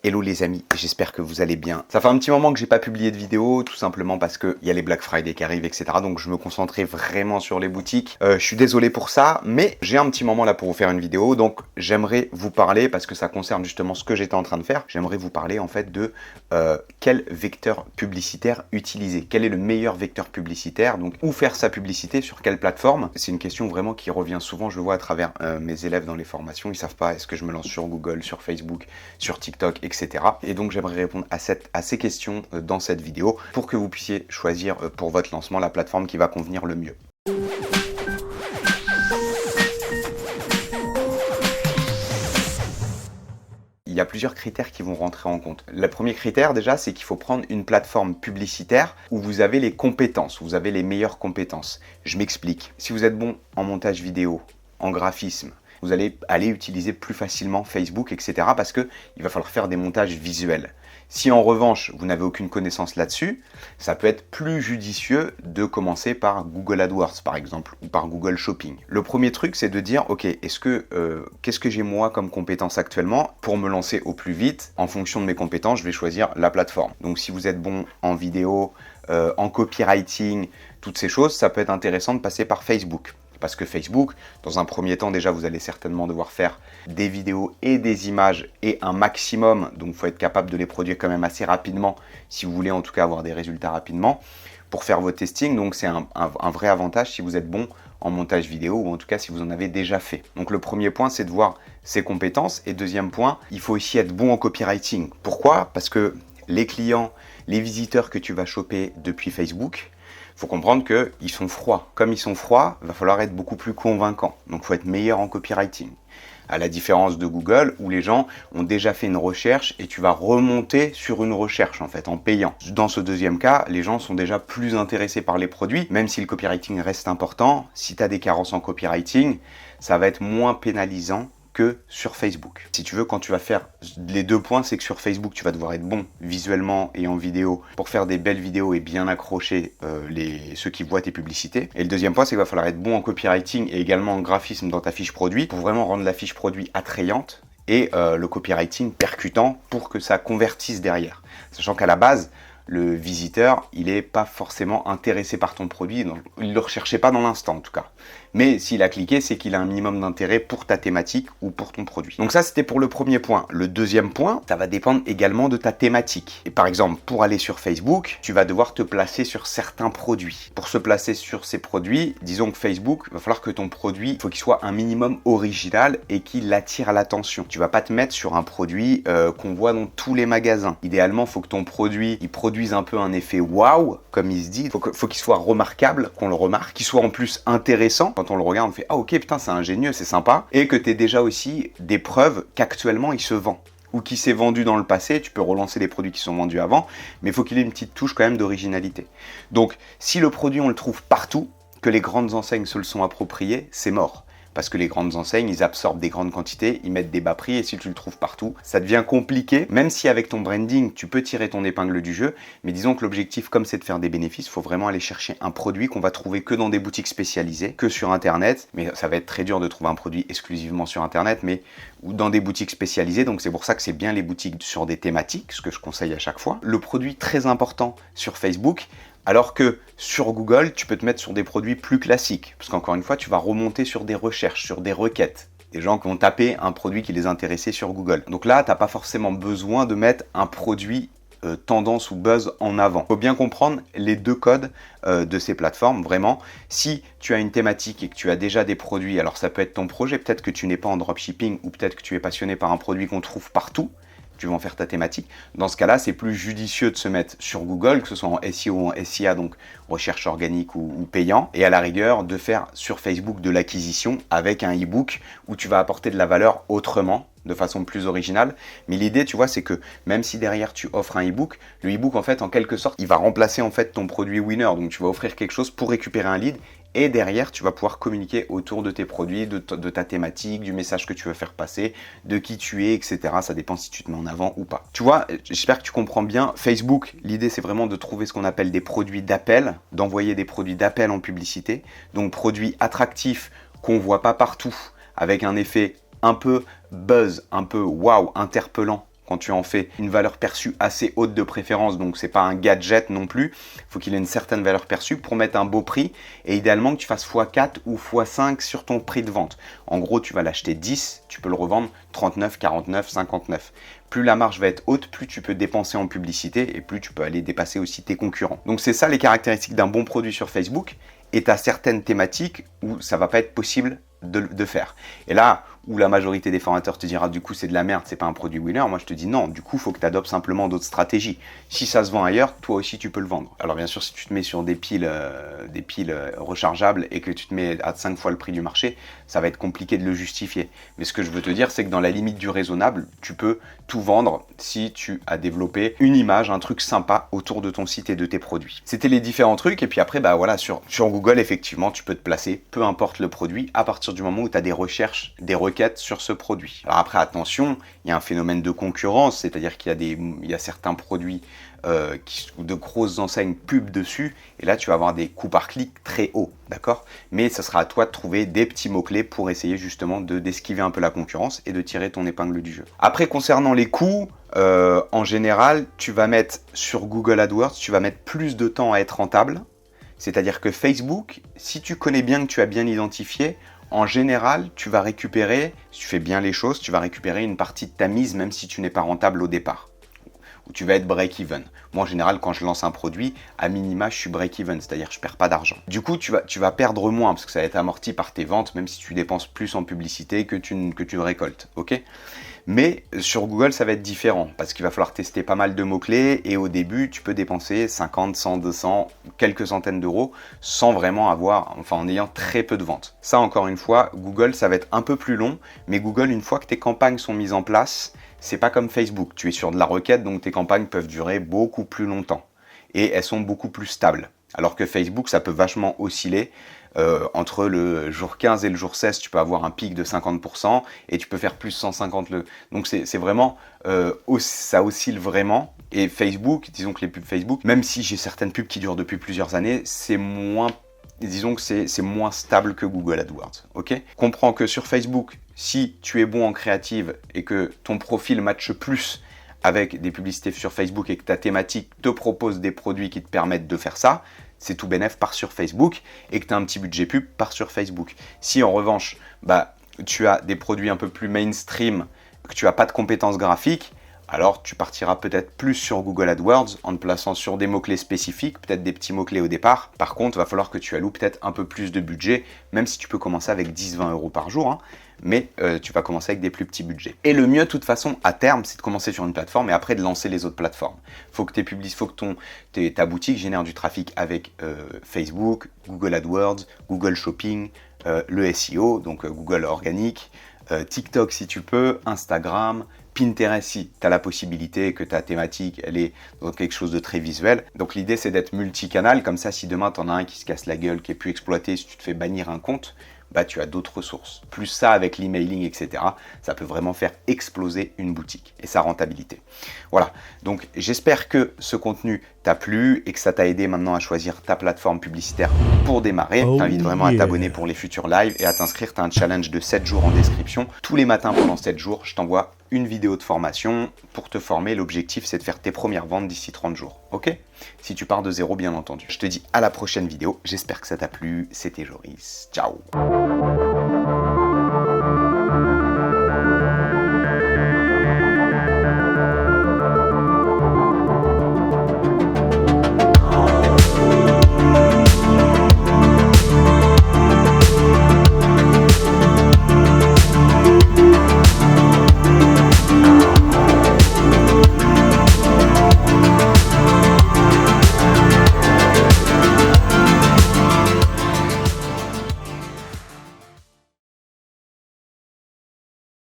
Hello les amis, j'espère que vous allez bien. Ça fait un petit moment que j'ai pas publié de vidéo, tout simplement parce qu'il y a les Black Friday qui arrivent, etc. Donc je me concentrais vraiment sur les boutiques. Je suis désolé pour ça, mais j'ai un petit moment là pour vous faire une vidéo. Donc j'aimerais vous parler, parce que ça concerne justement ce que j'étais en train de faire, j'aimerais vous parler en fait de quel vecteur publicitaire utiliser. Quel est le meilleur vecteur publicitaire, donc où faire sa publicité, sur quelle plateforme. C'est une question vraiment qui revient souvent, je le vois à travers mes élèves dans les formations. Ils savent pas, est-ce que je me lance sur Google, sur Facebook, sur TikTok, etc. Et donc j'aimerais répondre à ces questions dans cette vidéo pour que vous puissiez choisir pour votre lancement la plateforme qui va convenir le mieux. Il y a plusieurs critères qui vont rentrer en compte. Le premier critère déjà, c'est qu'il faut prendre une plateforme publicitaire où vous avez les compétences, vous avez les meilleures compétences. Je m'explique. Si vous êtes bon en montage vidéo, en graphisme, vous allez aller utiliser plus facilement Facebook, etc. parce qu'il va falloir faire des montages visuels. Si en revanche, vous n'avez aucune connaissance là-dessus, ça peut être plus judicieux de commencer par Google AdWords, par exemple, ou par Google Shopping. Le premier truc, c'est de dire, ok, qu'est-ce que j'ai moi comme compétence actuellement pour me lancer au plus vite? En fonction de mes compétences, je vais choisir la plateforme. Donc si vous êtes bon en vidéo, en copywriting, toutes ces choses, ça peut être intéressant de passer par Facebook. Parce que Facebook, dans un premier temps, déjà, vous allez certainement devoir faire des vidéos et des images et un maximum. Donc, il faut être capable de les produire quand même assez rapidement, si vous voulez en tout cas avoir des résultats rapidement, pour faire vos testings. Donc, c'est un vrai avantage si vous êtes bon en montage vidéo ou en tout cas si vous en avez déjà fait. Donc, le premier point, c'est de voir ses compétences. Et deuxième point, il faut aussi être bon en copywriting. Pourquoi? Parce que les clients, les visiteurs que tu vas choper depuis Facebook, il faut comprendre qu'ils sont froids. Comme ils sont froids, il va falloir être beaucoup plus convaincant. Donc, il faut être meilleur en copywriting. À la différence de Google, où les gens ont déjà fait une recherche et tu vas remonter sur une recherche, en fait, en payant. Dans ce deuxième cas, les gens sont déjà plus intéressés par les produits, même si le copywriting reste important. Si tu as des carences en copywriting, ça va être moins pénalisant que sur Facebook. Si tu veux, quand tu vas faire les deux points, c'est que sur Facebook, tu vas devoir être bon visuellement et en vidéo pour faire des belles vidéos et bien accrocher ceux qui voient tes publicités. Et le deuxième point, c'est qu'il va falloir être bon en copywriting et également en graphisme dans ta fiche produit pour vraiment rendre la fiche produit attrayante et le copywriting percutant pour que ça convertisse derrière. Sachant qu'à la base, le visiteur, il n'est pas forcément intéressé par ton produit, donc il ne le recherchait pas dans l'instant en tout cas. Mais s'il a cliqué, c'est qu'il a un minimum d'intérêt pour ta thématique ou pour ton produit. Donc ça, c'était pour le premier point. Le deuxième point, ça va dépendre également de ta thématique. Et par exemple, pour aller sur Facebook, tu vas devoir te placer sur certains produits. Pour se placer sur ces produits, disons que Facebook, il va falloir que ton produit, il faut qu'il soit un minimum original et qu'il attire l'attention. Tu vas pas te mettre sur un produit qu'on voit dans tous les magasins. Idéalement, il faut que ton produit, il produise un peu un effet waouh, comme il se dit. Il faut qu'il soit remarquable, qu'on le remarque, qu'il soit en plus intéressant. Quand on le regarde, on fait « Ah ok, putain, c'est ingénieux, c'est sympa ». Et que tu aies déjà aussi des preuves qu'actuellement, il se vend. Ou qui s'est vendu dans le passé, tu peux relancer les produits qui sont vendus avant, mais il faut qu'il ait une petite touche quand même d'originalité. Donc, si le produit, on le trouve partout, que les grandes enseignes se le sont appropriés, c'est mort. Parce que les grandes enseignes, ils absorbent des grandes quantités, ils mettent des bas prix et si tu le trouves partout, ça devient compliqué. Même si avec ton branding, tu peux tirer ton épingle du jeu, mais disons que l'objectif, comme c'est de faire des bénéfices, il faut vraiment aller chercher un produit qu'on va trouver que dans des boutiques spécialisées, que sur Internet. Mais ça va être très dur de trouver un produit exclusivement sur Internet, mais ou dans des boutiques spécialisées. Donc c'est pour ça que c'est bien les boutiques sur des thématiques, ce que je conseille à chaque fois. Le produit très important sur Facebook, alors que sur Google, tu peux te mettre sur des produits plus classiques. Parce qu'encore une fois, tu vas remonter sur des recherches, sur des requêtes. Des gens qui vont taper un produit qui les intéressait sur Google. Donc là, tu n'as pas forcément besoin de mettre un produit tendance ou buzz en avant. Il faut bien comprendre les deux codes de ces plateformes, vraiment. Si tu as une thématique et que tu as déjà des produits, alors ça peut être ton projet, peut-être que tu n'es pas en dropshipping ou peut-être que tu es passionné par un produit qu'on trouve partout, tu vas en faire ta thématique. Dans ce cas-là, c'est plus judicieux de se mettre sur Google, que ce soit en SEO ou en SIA, donc recherche organique ou payant, et à la rigueur, de faire sur Facebook de l'acquisition avec un e-book où tu vas apporter de la valeur autrement, de façon plus originale. Mais l'idée, tu vois, c'est que même si derrière tu offres un e-book, le e-book, en fait, en quelque sorte, il va remplacer en fait ton produit winner. Donc, tu vas offrir quelque chose pour récupérer un lead. Et derrière, tu vas pouvoir communiquer autour de tes produits, de ta thématique, du message que tu veux faire passer, de qui tu es, etc. Ça dépend si tu te mets en avant ou pas. Tu vois, j'espère que tu comprends bien. Facebook, l'idée, c'est vraiment de trouver ce qu'on appelle des produits d'appel, d'envoyer des produits d'appel en publicité. Donc, produits attractifs qu'on ne voit pas partout, avec un effet un peu buzz, un peu wow, interpellant quand tu en fais une valeur perçue assez haute de préférence, donc c'est pas un gadget non plus, il faut qu'il ait une certaine valeur perçue pour mettre un beau prix, et idéalement que tu fasses x4 ou x5 sur ton prix de vente. En gros, tu vas l'acheter 10, tu peux le revendre 39, 49, 59. Plus la marge va être haute, plus tu peux dépenser en publicité et plus tu peux aller dépasser aussi tes concurrents. Donc c'est ça les caractéristiques d'un bon produit sur Facebook, et tu as certaines thématiques où ça va pas être possible de faire. Et là où la majorité des formateurs te dira du coup c'est de la merde, c'est pas un produit winner, moi je te dis non, du coup il faut que tu adoptes simplement d'autres stratégies. Si ça se vend ailleurs, toi aussi tu peux le vendre. Alors bien sûr si tu te mets sur des piles rechargeables et que tu te mets à 5 fois le prix du marché, ça va être compliqué de le justifier. Mais ce que je veux te dire c'est que dans la limite du raisonnable, tu peux tout vendre si tu as développé une image, un truc sympa autour de ton site et de tes produits. C'était les différents trucs et puis après bah voilà sur Google effectivement tu peux te placer, peu importe le produit, à partir du moment où tu as des recherches, des requêtes sur ce produit. Alors après attention, il y a un phénomène de concurrence, c'est-à-dire qu'il y a certains produits de grosses enseignes pub dessus, et là tu vas avoir des coûts par clic très hauts, d'accord? Mais ça sera à toi de trouver des petits mots-clés pour essayer justement d'esquiver un peu la concurrence et de tirer ton épingle du jeu. Après concernant les coûts, en général, tu vas mettre sur Google AdWords, tu vas mettre plus de temps à être rentable, c'est-à-dire que Facebook, si tu connais bien, que tu as bien identifié, en général, tu vas récupérer, si tu fais bien les choses, tu vas récupérer une partie de ta mise même si tu n'es pas rentable au départ. Ou tu vas être break-even. Moi, en général, quand je lance un produit, à minima, je suis break-even, c'est-à-dire que je ne perds pas d'argent. Du coup, tu vas perdre moins parce que ça va être amorti par tes ventes, même si tu dépenses plus en publicité que tu récoltes. Ok ? Mais sur Google, ça va être différent parce qu'il va falloir tester pas mal de mots-clés et au début, tu peux dépenser 50, 100, 200, quelques centaines d'euros sans vraiment en ayant très peu de ventes. Ça, encore une fois, Google, ça va être un peu plus long, mais Google, une fois que tes campagnes sont mises en place, c'est pas comme Facebook. Tu es sur de la requête, donc tes campagnes peuvent durer beaucoup plus longtemps et elles sont beaucoup plus stables. Alors que Facebook, ça peut vachement osciller. Entre le jour 15 et le jour 16, tu peux avoir un pic de 50% et tu peux faire plus 150. Donc c'est vraiment, ça oscille vraiment. Et Facebook, disons que les pubs Facebook, même si j'ai certaines pubs qui durent depuis plusieurs années, c'est moins stable que Google AdWords. Ok ? Comprends que sur Facebook, si tu es bon en créative et que ton profil matche plus avec des publicités sur Facebook et que ta thématique te propose des produits qui te permettent de faire ça, c'est tout bénef, part sur Facebook, et que tu as un petit budget pub, part sur Facebook. Si en revanche, tu as des produits un peu plus mainstream, que tu n'as pas de compétences graphiques, alors tu partiras peut-être plus sur Google AdWords en te plaçant sur des mots-clés spécifiques, peut-être des petits mots-clés au départ. Par contre, il va falloir que tu alloues peut-être un peu plus de budget, même si tu peux commencer avec 10-20 euros par jour, hein, mais tu vas commencer avec des plus petits budgets. Et le mieux, de toute façon, à terme, c'est de commencer sur une plateforme et après de lancer les autres plateformes. Faut que ta boutique génère du trafic avec Facebook, Google AdWords, Google Shopping, le SEO, donc Google organique, TikTok si tu peux, Instagram, Pinterest si tu as la possibilité que ta thématique elle est dans quelque chose de très visuel. Donc l'idée c'est d'être multicanal, comme ça si demain tu en as un qui se casse la gueule, qui est plus exploité, si tu te fais bannir un compte, tu as d'autres ressources. Plus ça avec l'emailing, etc., ça peut vraiment faire exploser une boutique et sa rentabilité. Voilà, donc j'espère que ce contenu t'a plu et que ça t'a aidé maintenant à choisir ta plateforme publicitaire pour démarrer. Je t'invite vraiment à t'abonner pour les futurs lives et à t'inscrire. Tu as un challenge de 7 jours en description. Tous les matins pendant 7 jours, je t'envoie une vidéo de formation pour te former. L'objectif, c'est de faire tes premières ventes d'ici 30 jours. Ok ? Si tu pars de zéro, bien entendu. Je te dis à la prochaine vidéo. J'espère que ça t'a plu. C'était Joris. Ciao.